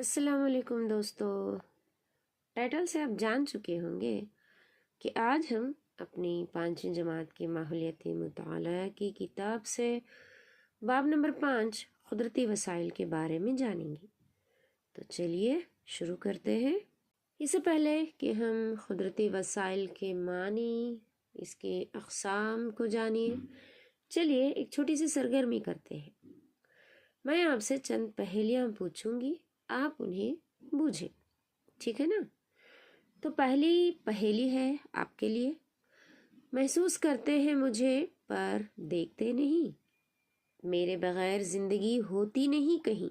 السلام علیکم دوستو، ٹائٹل سے آپ جان چکے ہوں گے کہ آج ہم اپنی 5ویں جماعت کی ماحولیاتی مطالعہ کی کتاب سے باب نمبر 5 قدرتی وسائل کے بارے میں جانیں گے۔ تو چلیے شروع کرتے ہیں۔ اس سے پہلے کہ ہم قدرتی وسائل کے معنی، اس کے اقسام کو جانیں، چلیے ایک چھوٹی سی سرگرمی کرتے ہیں۔ میں آپ سے چند پہیلیاں پوچھوں گی، آپ انہیں بوجھیں، ٹھیک ہے نا؟ تو پہلی پہیلی ہے آپ کے لیے۔ محسوس کرتے ہیں مجھے پر دیکھتے نہیں، میرے بغیر زندگی ہوتی نہیں کہیں۔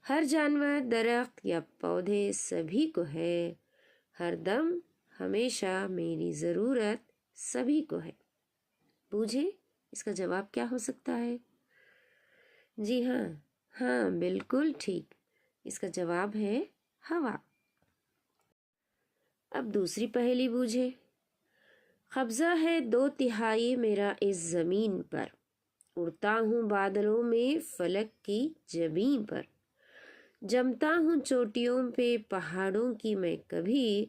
ہر جانور، درخت یا پودے سبھی کو ہے، ہر دم ہمیشہ میری ضرورت سبھی کو ہے۔ بوجھیں اس کا جواب کیا ہو سکتا ہے؟ جی ہاں بالکل ٹھیک، اس کا جواب ہے ہوا۔ اب دوسری پہیلی بوجھے۔ قبضہ ہے 2/3 میرا اس زمین پر، اڑتا ہوں بادلوں میں فلک کی جبیں پر، جمتا ہوں چوٹیوں پہ پہاڑوں کی میں کبھی،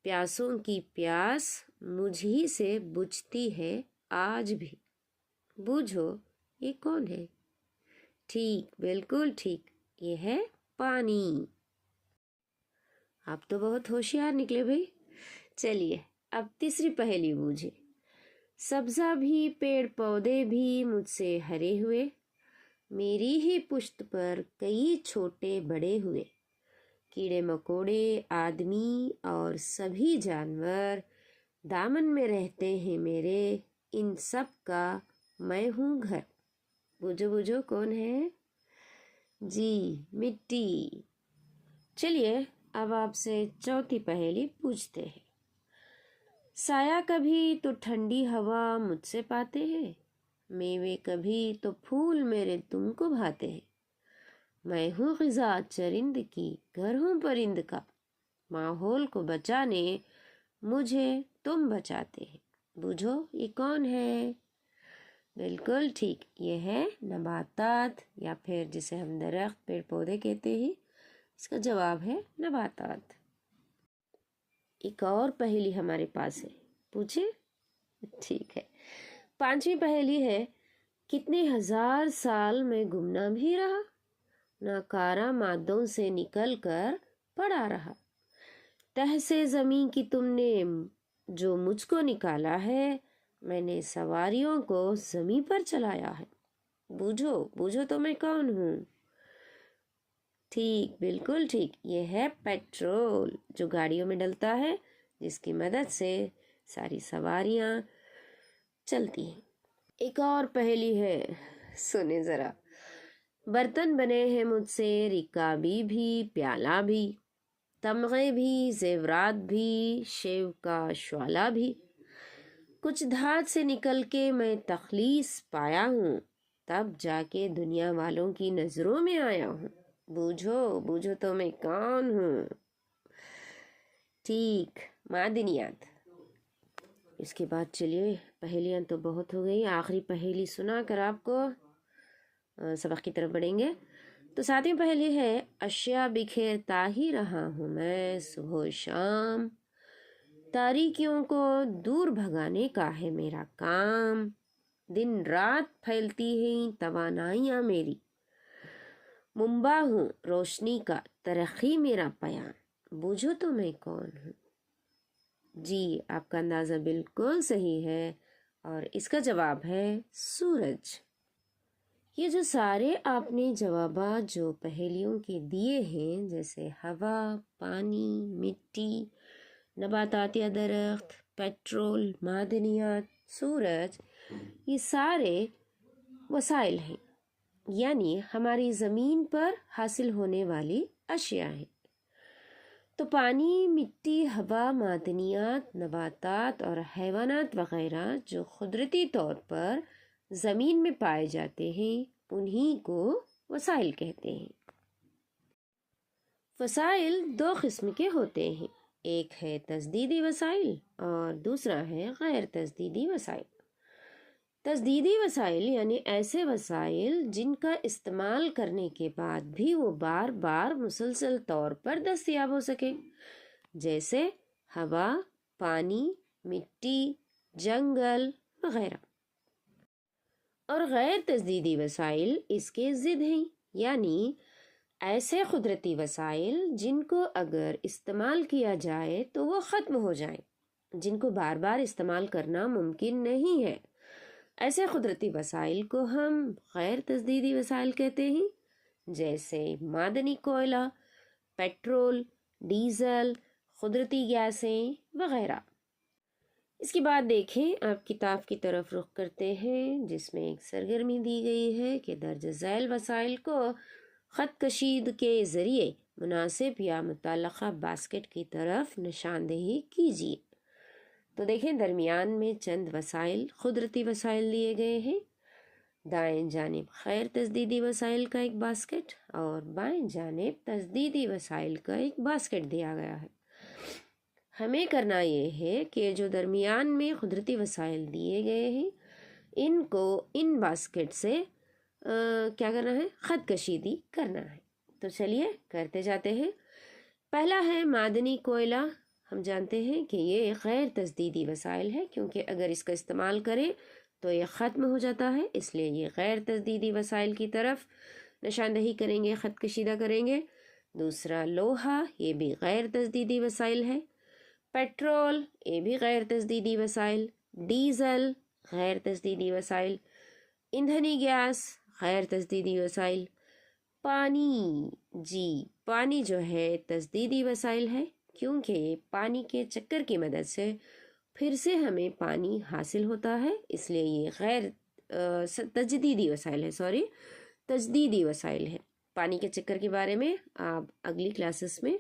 پیاسوں کی پیاس مجھ ہی سے بجھتی ہے آج بھی۔ بوجھو یہ کون ہے؟ ٹھیک، بالکل ٹھیک، یہ ہے پانی۔ آپ تو بہت ہوشیار نکلے بھائی۔ چلیے اب تیسری پہیلی بوجھے۔ سبزہ بھی پیڑ پودے بھی مجھ سے ہرے ہوئے، میری ہی پشت پر کئی چھوٹے بڑے ہوئے، کیڑے مکوڑے آدمی اور سبھی جانور دامن میں رہتے ہیں میرے، ان سب کا میں ہوں گھر۔ بوجھو کون ہے؟ جی مٹی۔ چلیے اب آپ سے چوتھی پہیلی پوچھتے ہیں۔ سایہ کبھی تو ٹھنڈی ہوا مجھ سے پاتے ہیں، میوے کبھی تو پھول میرے تم کو بھاتے ہیں، میں ہوں غذا چرند کی، گھر ہوں پرند کا، ماحول کو بچانے مجھے تم بچاتے ہیں۔ بوجھو یہ کون ہے؟ بالکل ٹھیک، یہ ہے نباتات، یا پھر جسے ہم درخت پیڑ پودے کہتے ہیں، اس کا جواب ہے نباتات۔ ایک اور پہیلی ہمارے پاس ہے، پوچھیں؟ ٹھیک ہے، 5ویں پہیلی ہے۔ کتنے ہزار سال میں گمنام بھی رہا، ناکارہ مادوں سے نکل کر پڑا رہا، تہ سے زمین کی تم نے جو مجھ کو نکالا ہے، میں نے سواریوں کو زمین پر چلایا ہے۔ بوجھو تو میں کون ہوں؟ ٹھیک، بالکل ٹھیک، یہ ہے پیٹرول، جو گاڑیوں میں ڈلتا ہے، جس کی مدد سے ساری سواریاں چلتی ہیں۔ ایک اور پہیلی ہے، سنیں ذرا۔ برتن بنے ہیں مجھ سے، رکابی بھی پیالہ بھی، تمغے بھی زیورات بھی، شیو کا شعلہ بھی، کچھ دھات سے نکل کے میں تخلیص پایا ہوں، تب جا کے دنیا والوں کی نظروں میں آیا ہوں۔ بوجھو تو میں کون ہوں؟ ٹھیک، معدنیات۔ اس کے بعد چلیے، پہیلیاں تو بہت ہو گئی، آخری پہیلی سنا کر آپ کو سبق کی طرف بڑھیں گے۔ تو 7ویں پہیلی ہے۔ اشیاء بکھیرتا ہی رہا ہوں میں صبح و شام، تاریکیوں کو دور بھگانے کا ہے میرا کام، دن رات پھیلتی ہیں توانائیاں میری، منبع ہوں روشنی کا ترقی میرا پیام۔ بوجھو تو میں کون ہوں؟ جی آپ کا اندازہ بالکل صحیح ہے، اور اس کا جواب ہے سورج۔ یہ جو سارے آپ نے جوابات جو پہیلیوں کے دیے ہیں، جیسے ہوا، پانی، مٹی، نباتات یا درخت، پیٹرول، معدنیات، سورج، یہ سارے وسائل ہیں، یعنی ہماری زمین پر حاصل ہونے والی اشیاء ہیں۔ تو پانی، مٹی، ہوا، معدنیات، نباتات اور حیوانات وغیرہ جو قدرتی طور پر زمین میں پائے جاتے ہیں، انہی کو وسائل کہتے ہیں۔ وسائل 2 قسم کے ہوتے ہیں، ایک ہے تجدیدی وسائل اور دوسرا ہے غیر تجدیدی وسائل۔ تجدیدی وسائل یعنی ایسے وسائل جن کا استعمال کرنے کے بعد بھی وہ بار بار مسلسل طور پر دستیاب ہو سکے، جیسے ہوا، پانی، مٹی، جنگل وغیرہ۔ اور غیر تجدیدی وسائل اس کے ضد ہیں، یعنی ایسے قدرتی وسائل جن کو اگر استعمال کیا جائے تو وہ ختم ہو جائیں، جن کو بار بار استعمال کرنا ممکن نہیں ہے۔ ایسے قدرتی وسائل کو ہم غیر تجدیدی وسائل کہتے ہیں، جیسے معدنی کوئلہ، پیٹرول، ڈیزل، قدرتی گیسیں وغیرہ۔ اس کے بعد دیکھیں، آپ کتاب کی طرف رخ کرتے ہیں جس میں ایک سرگرمی دی گئی ہے کہ درج ذیل وسائل کو خط کشید کے ذریعے مناسب یا متعلقہ باسکٹ کی طرف نشاندہی کیجیے۔ تو دیکھیں درمیان میں چند وسائل، قدرتی وسائل دیے گئے ہیں، دائیں جانب غیر تجدیدی وسائل کا ایک باسکٹ اور بائیں جانب تجدیدی وسائل کا ایک باسکٹ دیا گیا ہے۔ ہمیں کرنا یہ ہے کہ جو درمیان میں قدرتی وسائل دیے گئے ہیں ان کو ان باسکٹ سے کیا کرنا ہے؟ خط کشیدی کرنا ہے۔ تو چلیے کرتے جاتے ہیں۔ پہلا ہے معدنی کوئلہ۔ ہم جانتے ہیں کہ یہ غیر تجدیدی وسائل ہے، کیونکہ اگر اس کا استعمال کریں تو یہ ختم ہو جاتا ہے، اس لیے یہ غیر تجدیدی وسائل کی طرف نشاندہی کریں گے، خط کشیدہ کریں گے۔ دوسرا لوہا، یہ بھی غیر تجدیدی وسائل ہے۔ پیٹرول، یہ بھی غیر تجدیدی وسائل۔ ڈیزل، غیر تجدیدی وسائل۔ ایندھنی گیس، غیر تجدیدی وسائل۔ پانی، جی پانی جو ہے تجدیدی وسائل ہے، کیونکہ پانی کے چکر کی مدد سے پھر سے ہمیں پانی حاصل ہوتا ہے، اس لیے یہ غیر تجدیدی وسائل ہے، تجدیدی وسائل ہے۔ پانی کے چکر کے بارے میں آپ اگلی کلاسز میں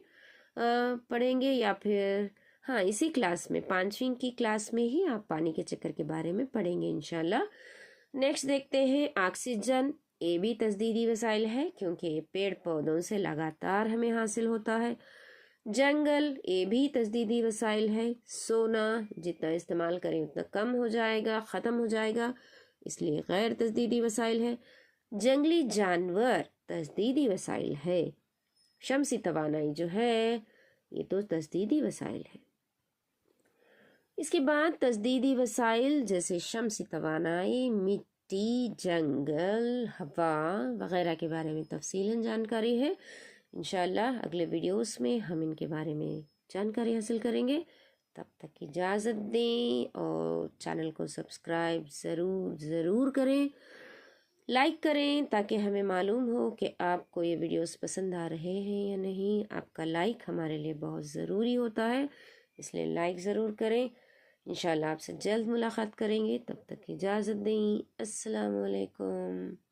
پڑھیں گے، یا پھر ہاں اسی کلاس میں 5ویں کی کلاس میں ہی آپ پانی کے چکر کے بارے میں پڑھیں گے انشاءاللہ۔ نیکسٹ دیکھتے ہیں آکسیجن۔ یہ بھی تجدیدی وسائل ہے، کیونکہ یہ پیڑ پودوں سے لگاتار ہمیں حاصل ہوتا ہے۔ جنگل، یہ بھی تجدیدی وسائل ہے۔ سونا، جتنا استعمال کریں اتنا کم ہو جائے گا، ختم ہو جائے گا، اس لیے غیر تجدیدی وسائل ہے۔ جنگلی جانور تجدیدی وسائل ہے۔ شمسی توانائی جو ہے یہ تو تجدیدی وسائل ہے۔ اس کے بعد تجدیدی وسائل جیسے شمسی توانائی، مٹی، جنگل، ہوا وغیرہ کے بارے میں تفصیلاً جانکاری ہے۔ انشاءاللہ اگلے ویڈیوز میں ہم ان کے بارے میں جانکاری حاصل کریں گے۔ تب تک اجازت دیں اور چینل کو سبسکرائب ضرور کریں، لائک کریں تاکہ ہمیں معلوم ہو کہ آپ کو یہ ویڈیوز پسند آ رہے ہیں یا نہیں۔ آپ کا لائک ہمارے لیے بہت ضروری ہوتا ہے، اس لیے لائک ضرور کریں۔ انشاءاللہ آپ سے جلد ملاقات کریں گے، تب تک اجازت دیں۔ السلام علیکم۔